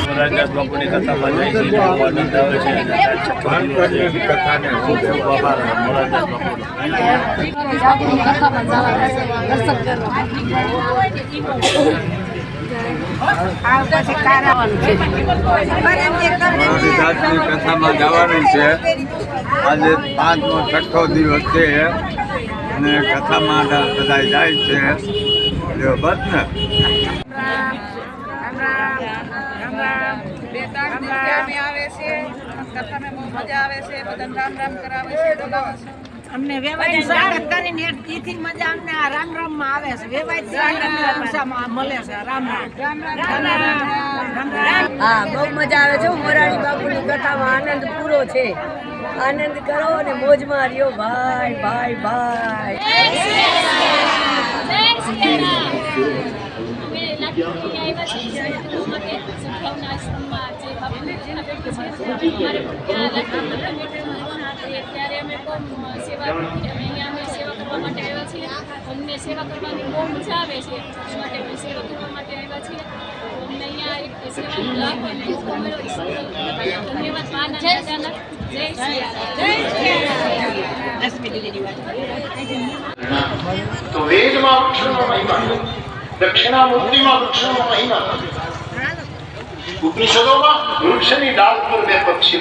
મોરારદાસ બાપુની કથામાં જાય છે, આનંદ આવે છે. કથાને ખૂબ આભાર મોરારદાસ બાપુનો. કથામાં જવાનું છે. આજે 5મો છઠ્ઠો દિવસ છે અને કથામાં બધા જાય છે. બસ ને અમને વેવાઈ સ્વાગત કરીને એથી મજા અમને આ રામ રામ માં આવે છે. વેવાઈ મળે છે. રામ રામ. હા, બહુ મજા આવે છે. મોરારી બાપુની કથામાં આનંદ પૂરો છે. આનંદ કરો અને મોજમાં રહ્યો ભાઈ ભાઈ ભાઈ. ત્યારે અમે સેવા કરવા માટે આવ્યા છીએ. અમને સેવા કરવાની બહુ મજા આવે છે. માટે અમે સેવા કરવા માટે આવ્યા છીએ. અમને અહીંયા એક સેવાનો લાભ અને ધન્યવાદ માના જય શ્રી તો વેદમાં વૃક્ષનો મહિમા, દક્ષિણામૂર્તિમાં વૃક્ષનો મહિમા, ઉપનિષદોમાં વૃક્ષની ડાળ પર બે પક્ષી